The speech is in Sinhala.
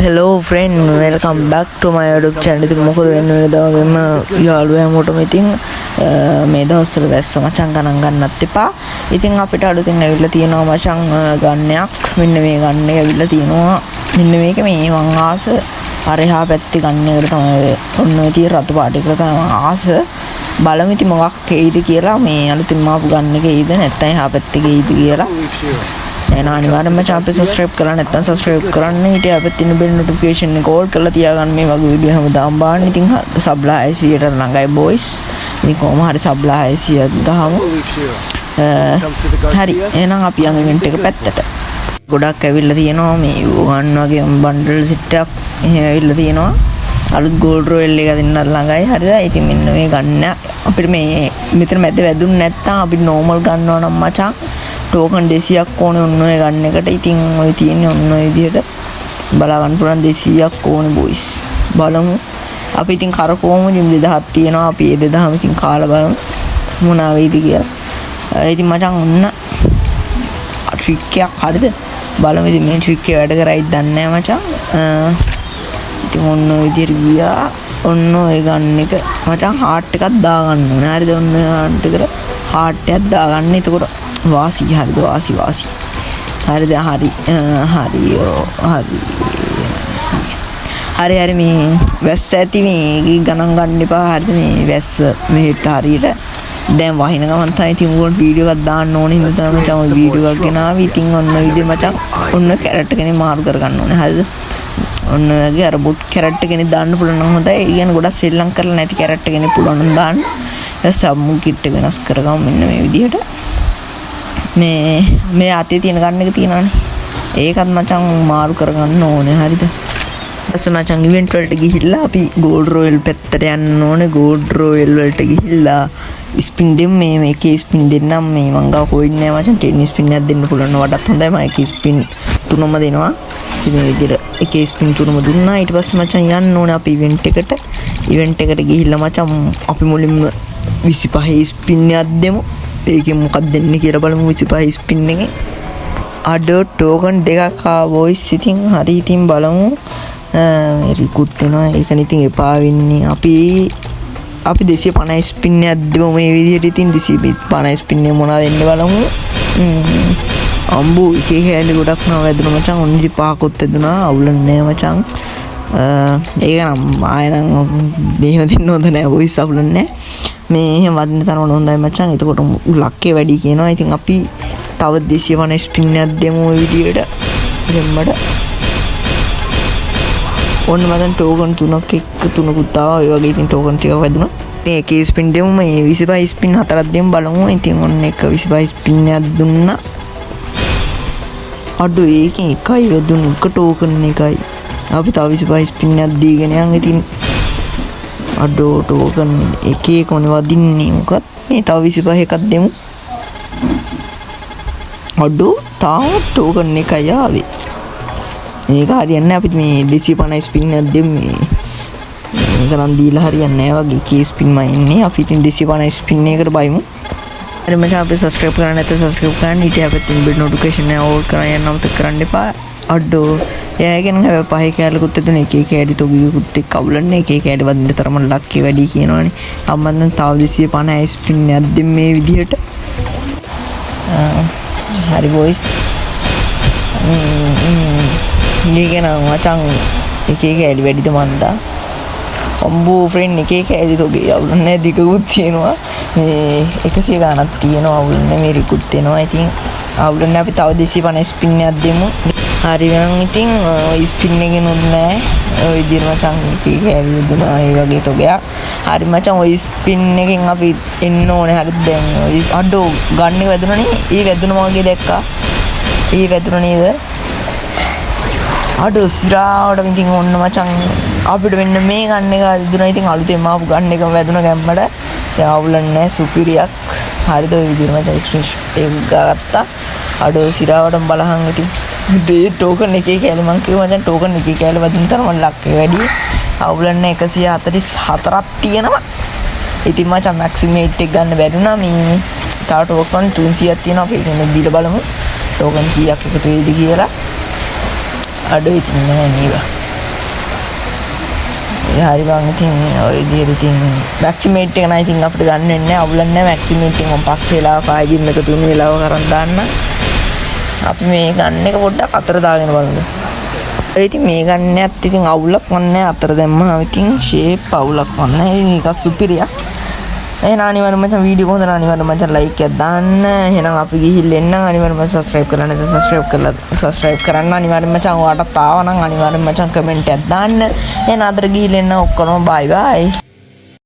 hello friend, welcome back to my YouTube channel. ඉතින් මොකද වෙන්නේ වගේම යාළුවෝ හැමෝටම ඉතින් මේ දවස්වල වැස්ස මචං ගණන් ගන්නත් එපා. ඉතින් අපිට අලුතින් ඇවිල්ලා තියෙනවා මචං ගන්නයක්. මෙන්න මේ ගන්න එක ඇවිල්ලා තියෙනවා. මෙන්න මේක මේ මං ආස අර එහා පැත්තේ ගන්න එකට තමයි ඔන්න ඔය තියෙන රතු පාට එකට තමයි ආස. බලමු ඉතින් මොකක් එයිද කියලා. මේ අලුතින් මාපු ගන්න එක එයිද නැත්නම් එහා පැත්තේ එයිද කියලා. එහෙනම් අනිවාර්යෙන්ම channel subscribe කරලා නැත්නම් subscribe කරන්න. ඊට අපිට තියෙන bell notification එක all කරලා තියාගන්න. මේ වගේ වීඩියෝ හැමදාම බලන්න. ඉතින් subලා 600ට ළඟයි boys. ඉතින් කොහොම හරි subලා 600ක් ගහමු. හරි. එහෙනම් අපි යන් event එක පැත්තට. ගොඩක් ඇවිල්ලා තියෙනවා මේ ගන්න වගේ bundle set එකක් එහෙම ඇවිල්ලා තියෙනවා. අලුත් gold royal එක දෙන්න ළඟයි. හරිද? ඉතින් මෙන්න මේ ගන්න අපිට මේ මෙතන මැද වැදුන්නේ නැත්නම් අපි normal ගන්නවා නම් මචං टोकन 200ක් ඕනේ ඔන්න ඔය ගන්න එකට. ඉතින් ඔය තියෙන්නේ ඔන්න ඔය විදිහට බලා ගන්න පුළුවන් 200ක් ඕනේ boys. බලමු. අපි ඉතින් කරකවමු. ඉතින් 2000ක් තියෙනවා. අපි ඒ 2000ම ඉතින් කාලා බලමු මොනවා වෙයිද කියලා. ඉතින් මචං ඔන්න ට්‍රික් එකක් හරිද? බලමු ඉතින් මේ ට්‍රික් එක වැඩ කරයිද දන්නේ නැහැ මචං. ඉතින් ඔන්න ඔය විදිහට ගියා. ඔන්න ඔය ගන්න එක මචං හાર્ට් එකක් දාගන්න ඕනේ. හරිද? ඔන්න ඔය හાર્ට් එකට හાર્ට් එකක් දාගන්න. එතකොට වාසි හරිද වාසි හරිද හරි හරි මේ වැස්ස ඇති මේ ගණන් ගන්න එපා. හරිද? මේ වැස්ස මෙහෙට හරියට දැන් වහින ගමන් තමයි ඉතින් උගලට වීඩියෝ එකක් දාන්න ඕනේ. හින්දා තමයි මචං ඔය වීඩියෝ එකක් ගෙනාවි. ඉතින් ඔන්න ඔය විදිහට මචං ඔන්න කැරට් එකනේ මාරු කරගන්න ඕනේ. හරිද? ඔන්න ඔයගේ අර බොට් කැරට් එකනේ දාන්න පුළුවන් නම් හොඳයි. ඒ කියන්නේ ගොඩක් සෙල්ලම් කරලා නැති කැරට් එකනේ පුළුවන් නම් දාන්න. සබ්මු කිට් එක වෙනස් කරගමු මෙන්න මේ විදිහට. මේ අතේ තියෙන ගන්න එක තියෙනවානේ. ඒකත් මචං මාරු කරගන්න ඕනේ. හරිද? ඊපස්සේ මචං ඉවෙන්ට් වලට ගිහිල්ලා අපි ගෝල්ඩ් රොයල් පැත්තට යන්න ඕනේ. ගෝල්ඩ් රොයල් වලට ගිහිල්ලා ස්පින් දෙමු. මේකේ ස්පින් දෙන්නම්. මේ මං ගාව කොයින් නෑ මචං. 10 ස්පින් එකක් දෙන්න පුළුවන් වඩාත් හොඳයි. මම එකේ ස්පින් 3ම දෙනවා. ඉතින් මේ විදිහට එකේ ස්පින් 3ම දුන්නා. ඊට පස්සේ මචං යන්න ඕනේ අපි ඉවෙන්ට් එකට. ඉවෙන්ට් එකට ගිහිල්ලා මචං අපි මුලින්ම 25 ස්පින් එකක් දෙමු. ඒකෙන් මොකක්ද දෙන්නේ කියලා බලමු. 25 ස්පින් එකෙන් අඩෝ ටෝකන් දෙකක් ආවොයිස්. ඉතින් හරි ඉතින් බලමු. රිකුත් වෙනවා. ඒකනේ ඉතින් එපා වෙන්නේ. අපි 250 ස්පින් එකක් දෙමු මේ විදිහට. ඉතින් 250 ස්පින් එක මොනවද දෙන්නේ බලමු. අම්බු එකේ හැලි ගොඩක් නෝ වැදුණා මචං. ඔන්න 25කුත් වැදුණා. අවුලන්නේ නැහැ මචං. ඒක නම් ආයෙනම් දෙහිම දෙන්න හොඳ නැහැ වොයිස්. අවුලන්නේ නැහැ. මේ එහෙම වදින තරම හොඳයි මචං. එතකොට ලක්කේ වැඩි කියනවා. ඉතින් අපි තව 250 ස්පින් එකක් දෙමු ඔය විදියට. දෙම්මඩ ඔන්න මචං ටෝකන් 3ක් එක්ක 3කුත් ආවා. ඒ වගේ ඉතින් ටෝකන් ටික වැදුණා. මේ එකේ ස්පින් දෙමු. මේ 25 ස්පින් 4ක් දෙමු බලමු. ඉතින් ඔන්න එක 25 ස්පින් එකක් දුන්නා. අඩෝ ඒකෙන් එකයි වැදුණු. එක ටෝකන් එකයි. අපි තව 25 ස්පින් එකක් දීගෙන යන්. ඉතින් අඩෝ ටෝකන් එකේ කොනේ වදින්නේ මොකක්ද මේ. තව 25 එකක් දෙමු. අඩෝ තාම ටෝකන් එකයි ආවේ. මේක හරියන්නේ නැහැ. අපි මේ 250 ස්පින් එකක් දෙමු. මේක නම් දීලා හරියන්නේ නැහැ වගේ. කී ස්පින් මම ඉන්නේ. අපි ඉතින් 250 ස්පින් එකකට බයිමු. හරි මචං අපි subscribe කරන්න නැත්නම් subscribe කරන්න. ඊට අපිට තියෙන bell notification එක ඕල් කරලා යන්න අමතක කරන්න එපා. අඩෝ එයාගෙන හැබැයි පහේ කැලකුත් දෙතුන එක එක ඇඩි තොගියකුත් එක්ක අවුලන්නේ. එක එක ඇඩි වදින්න තරම ලක්කේ වැඩි කියනවනේ. අම්මන් දැන් තව 250 ස්පින් එකක් දෙන්න මේ විදිහට. හරි boys. මේකේ නම් මචං එක එක ඇඩි වැඩිද මන්දා. අම්බෝ ෆ්‍රෙන්ඩ් එක එක ඇඩි තොගේ අවුලන්නේ දිගකුත් තියෙනවා. මේ 100 ගණක් තියෙනවා අවුලන්නේ. මේ රිකුත් වෙනවා. ඉතින් අවුලන්නේ අපි තව 250 ස්පින් එකක් දෙමු. හරි වෙනම් ඉතින් ඔය ස්පින් එකෙනුත් නැහැ. ඔය විදිහට මචං එකේ කැලි දුනා ඒ වගේ තොගයක්. හරි මචං ඔය ස්පින් එකෙන් අපි එන්න ඕනේ. හරිද? දැන් ඔය අඩෝ ගන්න එක වැදුණානේ. ඒ වැදුණා වගේ දැක්කා. ඒ වැදුණා නේද? අඩෝ සිරාවට ඉතින් ඔන්න මචං අපිට වෙන්න මේ ගන්න එක වැදුණා. ඉතින් අලුතෙන් ආපු ගන්න එකම වැදුණා ගැම්මඩ. දැන් අවුලන්නේ නැහැ. සුපිරියක්. හරිද? ඔය විදිහට මචං ස්ක්‍රීන්ෂොට් එක ගත්තා. අඩෝ සිරාවට බලහන් ඉතින් මේ ටෝකන් එකේ කැලේ මං කිව්වා මචං ටෝකන් එකේ කැලේ වදින තරම ලක්කේ වැඩි. අවුලන්නේ 144ක් තියෙනවා. ඉතින් මචං මැක්සිමේට් එක ගන්න බැරිුණා. මේ තව ටෝකන් 300ක් තියෙනවා. අපි ඒක දීලා බලමු. ටෝකන් කීයක් එකතු වෙයිද කියලා. අඩෝ ඉතින් නෑ නේද. හරි බං ඉතින් ඔය විදිහට ඉතින් වැක්සිමේට් එක නම් ඉතින් අපිට ගන්න වෙන්නේ නැහැ. අවුලක් නැහැ වැක්සිමේට් එක. මම පස්සේ වෙලාවක ආයෙ ජිම් එක තුන වෙලාව කරන් දාන්න. අපි මේ ගන්න එක පොඩ්ඩක් අතර දාගෙන බලමු. ඒ ඉතින් මේ ගන්නත් ඉතින් අවුලක් වන්නේ අතර දැම්මම ඉතින් ෂේප් අවුලක් වන්නේ. ඉතින් ඒක සුපිරියක්. එහෙනම් අනිවාර්යයෙන්ම මචං වීඩියෝ කොහොමද අනිවාර්යයෙන්ම මචං ලයික් එකක් දාන්න. එහෙනම් අපි ගිහිල්ලා එන්න අනිවාර්යයෙන්ම සබ්ස්ක්‍රයිබ් කරන්න නැත්නම් සබ්ස්ක්‍රයිබ් කරන්න අනිවාර්යයෙන්ම මචං ඔයාලට ආව නම් අනිවාර්යයෙන්ම මචං කමෙන්ට් එකක් දාන්න. එහෙනම් අතර ගිහිල්ලා එන්න ඔක්කොම බයි බයි.